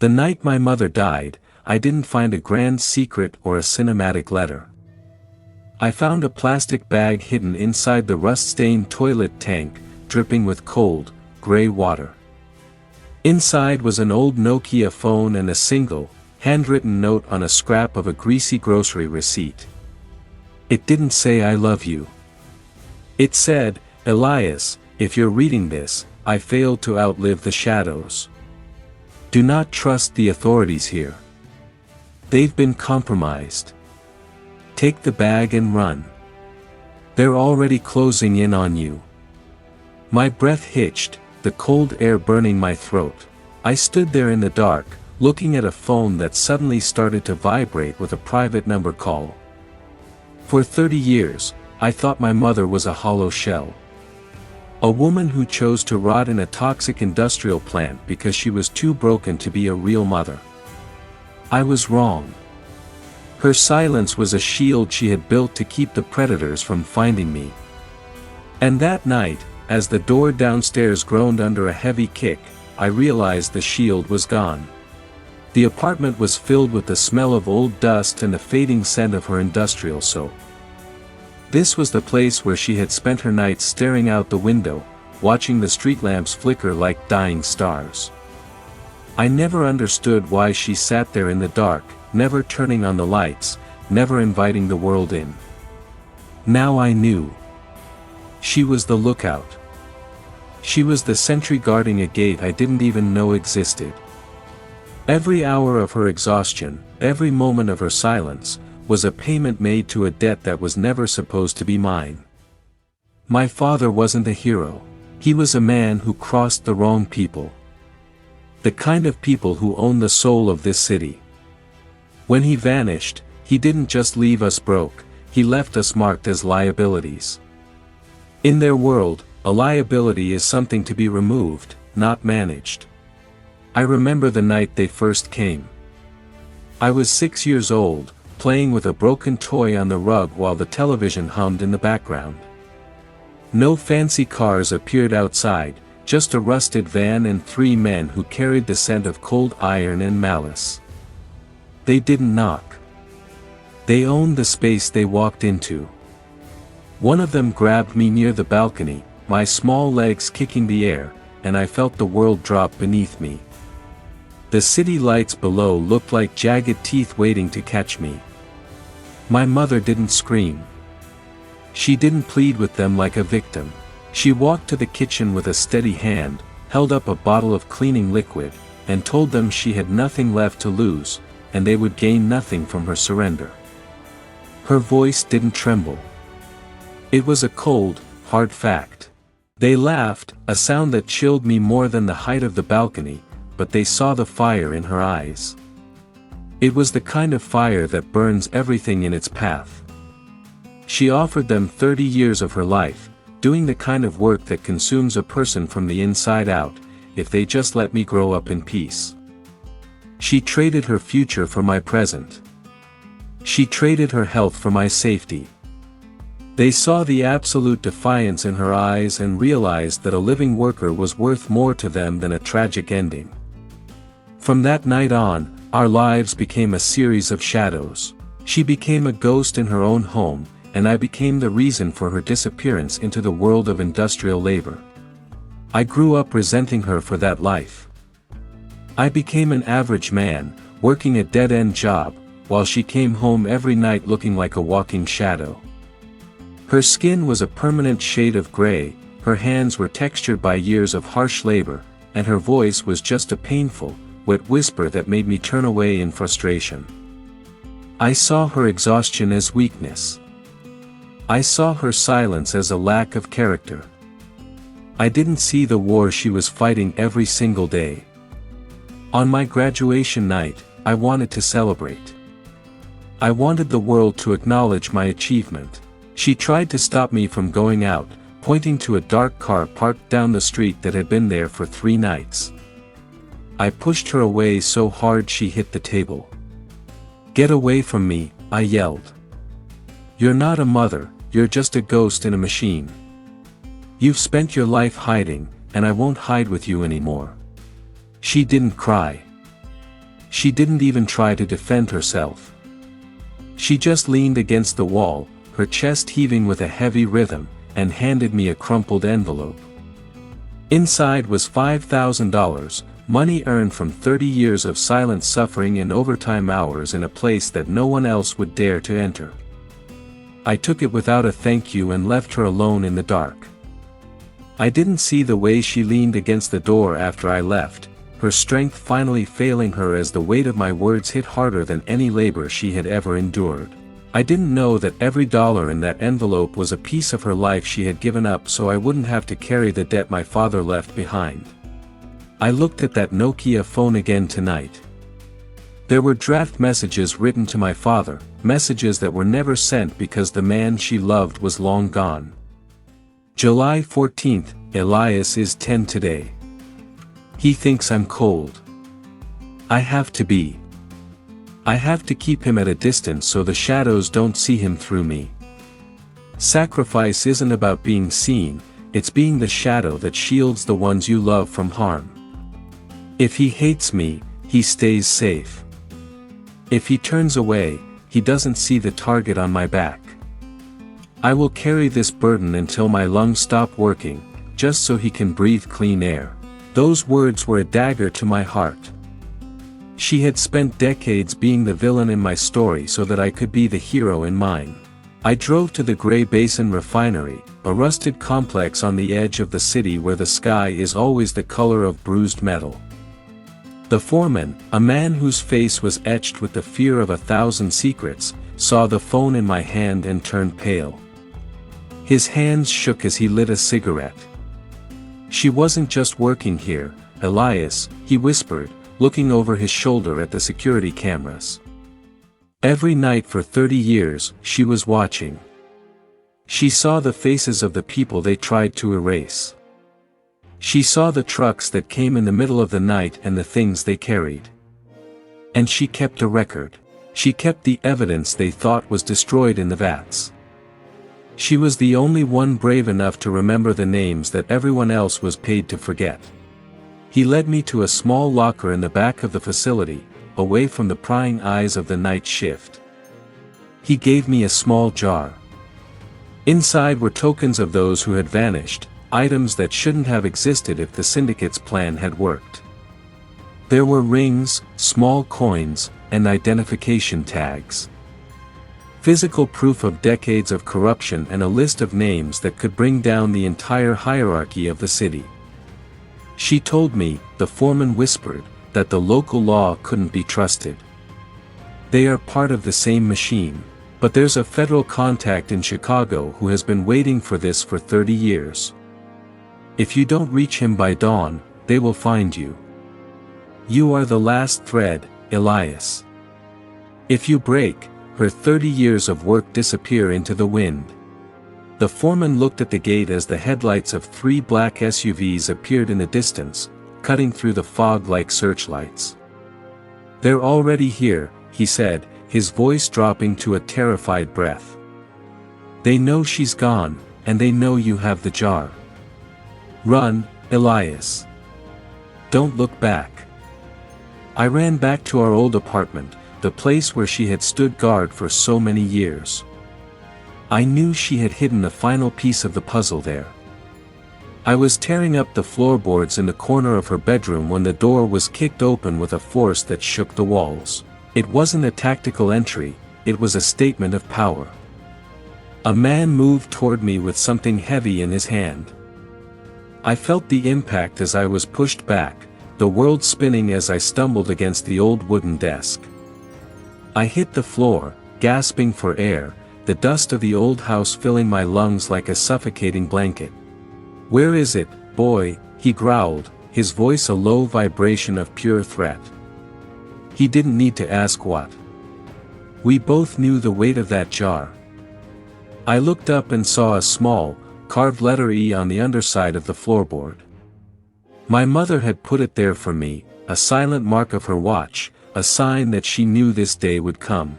The night my mother died, I didn't find a grand secret or a cinematic letter. I found a plastic bag hidden inside the rust-stained toilet tank, dripping with cold, gray water. Inside was an old Nokia phone and a single, handwritten note on a scrap of a greasy grocery receipt. It didn't say "I love you." It said, "Elias, if you're reading this, I failed to outlive the shadows. Do not trust the authorities here. They've been compromised. Take the bag and run. They're already closing in on you." My breath hitched, the cold air burning my throat. I stood there in the dark, looking at a phone that suddenly started to vibrate with a private number call. For 30 years, I thought my mother was a hollow shell. A woman who chose to rot in a toxic industrial plant because she was too broken to be a real mother. I was wrong. Her silence was a shield she had built to keep the predators from finding me. And that night, as the door downstairs groaned under a heavy kick, I realized the shield was gone. The apartment was filled with the smell of old dust and the fading scent of her industrial soap. This was the place where she had spent her nights staring out the window, watching the street lamps flicker like dying stars. I never understood why she sat there in the dark, never turning on the lights, never inviting the world in. Now I knew. She was the lookout. She was the sentry guarding a gate I didn't even know existed. Every hour of her exhaustion, every moment of her silence, was a payment made to a debt that was never supposed to be mine. My father wasn't a hero. He was a man who crossed the wrong people. The kind of people who own the soul of this city. When he vanished, he didn't just leave us broke, he left us marked as liabilities. In their world, a liability is something to be removed, not managed. I remember the night they first came. I was 6 years old, playing with a broken toy on the rug while the television hummed in the background. No fancy cars appeared outside, just a rusted van and 3 men who carried the scent of cold iron and malice. They didn't knock. They owned the space they walked into. One of them grabbed me near the balcony, my small legs kicking the air, and I felt the world drop beneath me. The city lights below looked like jagged teeth waiting to catch me. My mother didn't scream. She didn't plead with them like a victim. She walked to the kitchen with a steady hand, held up a bottle of cleaning liquid, and told them she had nothing left to lose, and they would gain nothing from her surrender. Her voice didn't tremble. It was a cold, hard fact. They laughed, a sound that chilled me more than the height of the balcony, but they saw the fire in her eyes. It was the kind of fire that burns everything in its path. She offered them 30 years of her life, doing the kind of work that consumes a person from the inside out, if they just let me grow up in peace. She traded her future for my present. She traded her health for my safety. They saw the absolute defiance in her eyes and realized that a living worker was worth more to them than a tragic ending. From that night on, our lives became a series of shadows. She became a ghost in her own home, and I became the reason for her disappearance into the world of industrial labor. I grew up resenting her for that life. I became an average man, working a dead-end job, while she came home every night looking like a walking shadow. Her skin was a permanent shade of gray, her hands were textured by years of harsh labor, and her voice was just a painful, wet whisper that made me turn away in frustration. I saw her exhaustion as weakness. I saw her silence as a lack of character. I didn't see the war she was fighting every single day. On my graduation night, I wanted to celebrate. I wanted the world to acknowledge my achievement. She tried to stop me from going out, pointing to a dark car parked down the street that had been there for 3 nights. I pushed her away so hard she hit the table. "Get away from me," I yelled. "You're not a mother, you're just a ghost in a machine. You've spent your life hiding, and I won't hide with you anymore." She didn't cry. She didn't even try to defend herself. She just leaned against the wall, her chest heaving with a heavy rhythm, and handed me a crumpled envelope. Inside was $5,000, money earned from 30 years of silent suffering and overtime hours in a place that no one else would dare to enter. I took it without a thank you and left her alone in the dark. I didn't see the way she leaned against the door after I left, her strength finally failing her as the weight of my words hit harder than any labor she had ever endured. I didn't know that every dollar in that envelope was a piece of her life she had given up so I wouldn't have to carry the debt my father left behind. I looked at that Nokia phone again tonight. There were draft messages written to my father, messages that were never sent because the man she loved was long gone. July 14th, Elias is 10 today. He thinks I'm cold. I have to be. I have to keep him at a distance so the shadows don't see him through me. Sacrifice isn't about being seen, it's being the shadow that shields the ones you love from harm. If he hates me, he stays safe. If he turns away, he doesn't see the target on my back. I will carry this burden until my lungs stop working, just so he can breathe clean air. Those words were a dagger to my heart. She had spent decades being the villain in my story so that I could be the hero in mine. I drove to the gray Basin Refinery, a rusted complex on the edge of the city where the sky is always the color of bruised metal. The foreman, a man whose face was etched with the fear of 1,000 secrets, saw the phone in my hand and turned pale. His hands shook as he lit a cigarette. She wasn't just working here, Elias, he whispered, looking over his shoulder at the security cameras. Every night for 30 years, she was watching. She saw the faces of the people they tried to erase. She saw the trucks that came in the middle of the night and the things they carried. And she kept a record. She kept the evidence they thought was destroyed in the vats. She was the only one brave enough to remember the names that everyone else was paid to forget. He led me to a small locker in the back of the facility, away from the prying eyes of the night shift. He gave me a small jar. Inside were tokens of those who had vanished, items that shouldn't have existed if the syndicate's plan had worked. There were rings, small coins, and identification tags. Physical proof of decades of corruption and a list of names that could bring down the entire hierarchy of the city. She told me, the foreman whispered, that the local law couldn't be trusted. They are part of the same machine, but there's a federal contact in Chicago who has been waiting for this for 30 years. If you don't reach him by dawn, they will find you. You are the last thread, Elias. If you break, her 30 years of work disappear into the wind. The foreman looked at the gate as the headlights of 3 black SUVs appeared in the distance, cutting through the fog like searchlights. They're already here, he said, his voice dropping to a terrified breath. They know she's gone, and they know you have the jar. Run, Elias. Don't look back. I ran back to our old apartment, the place where she had stood guard for so many years. I knew she had hidden the final piece of the puzzle there. I was tearing up the floorboards in the corner of her bedroom when the door was kicked open with a force that shook the walls. It wasn't a tactical entry, it was a statement of power. A man moved toward me with something heavy in his hand. I felt the impact as I was pushed back, the world spinning as I stumbled against the old wooden desk. I hit the floor, gasping for air, the dust of the old house filling my lungs like a suffocating blanket. "Where is it, boy?" he growled, his voice a low vibration of pure threat. He didn't need to ask what. We both knew the weight of that jar. I looked up and saw a small, carved letter E on the underside of the floorboard. My mother had put it there for me, a silent mark of her watch, a sign that she knew this day would come.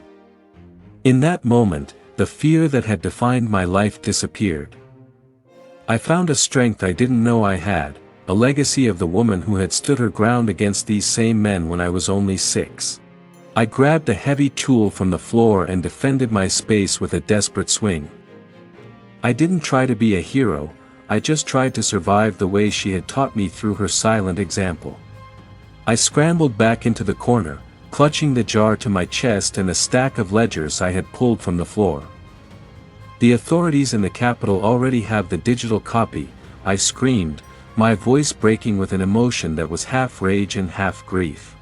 In that moment, the fear that had defined my life disappeared. I found a strength I didn't know I had, a legacy of the woman who had stood her ground against these same men when I was only 6. I grabbed a heavy tool from the floor and defended my space with a desperate swing. I didn't try to be a hero, I just tried to survive the way she had taught me through her silent example. I scrambled back into the corner, clutching the jar to my chest and a stack of ledgers I had pulled from the floor. "The authorities in the capital already have the digital copy," I screamed, my voice breaking with an emotion that was half rage and half grief.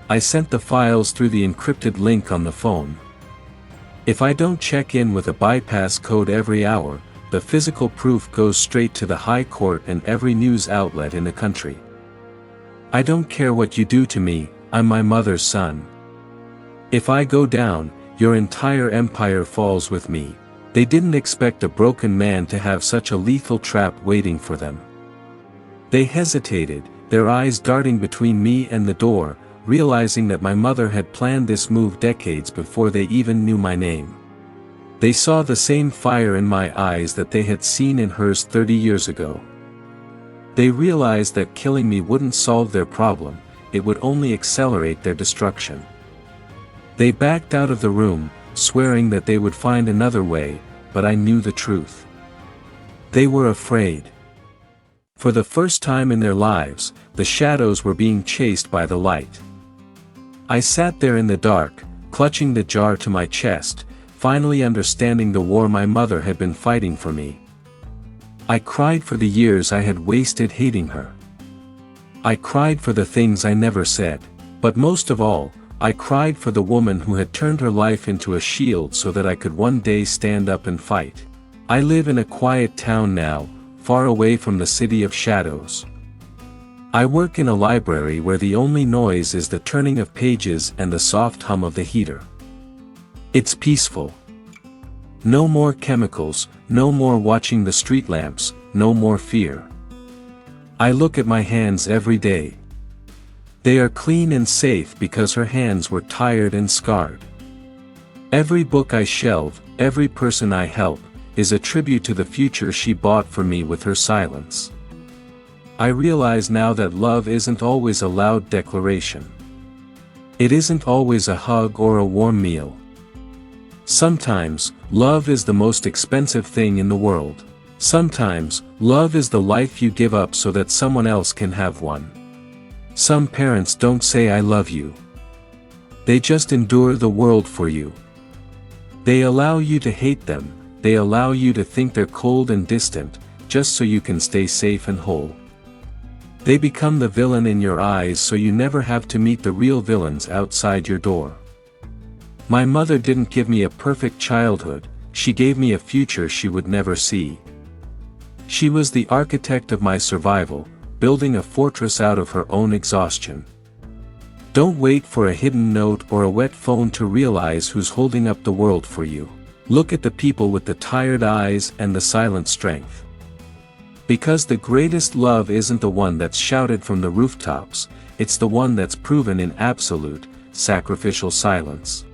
I sent the files through the encrypted link on the phone. If I don't check in with a bypass code every hour, the physical proof goes straight to the High Court and every news outlet in the country. I don't care what you do to me, I'm my mother's son. If I go down, your entire empire falls with me. They didn't expect a broken man to have such a lethal trap waiting for them. They hesitated, their eyes darting between me and the door, realizing that my mother had planned this move decades before they even knew my name. They saw the same fire in my eyes that they had seen in hers 30 years ago. They realized that killing me wouldn't solve their problem, it would only accelerate their destruction. They backed out of the room, swearing that they would find another way, but I knew the truth. They were afraid. For the first time in their lives, the shadows were being chased by the light. I sat there in the dark, clutching the jar to my chest, finally understanding the war my mother had been fighting for me. I cried for the years I had wasted hating her. I cried for the things I never said, but most of all, I cried for the woman who had turned her life into a shield so that I could one day stand up and fight. I live in a quiet town now, far away from the city of shadows. I work in a library where the only noise is the turning of pages and the soft hum of the heater. It's peaceful. No more chemicals, no more watching the street lamps, no more fear. I look at my hands every day. They are clean and safe because her hands were tired and scarred. Every book I shelve, every person I help, is a tribute to the future she bought for me with her silence. I realize now that love isn't always a loud declaration. It isn't always a hug or a warm meal. Sometimes, love is the most expensive thing in the world. Sometimes, love is the life you give up so that someone else can have one. Some parents don't say I love you. They just endure the world for you. They allow you to hate them, they allow you to think they're cold and distant, just so you can stay safe and whole. They become the villain in your eyes so you never have to meet the real villains outside your door. My mother didn't give me a perfect childhood, she gave me a future she would never see. She was the architect of my survival, building a fortress out of her own exhaustion. Don't wait for a hidden note or a wet phone to realize who's holding up the world for you. Look at the people with the tired eyes and the silent strength. Because the greatest love isn't the one that's shouted from the rooftops, it's the one that's proven in absolute, sacrificial silence.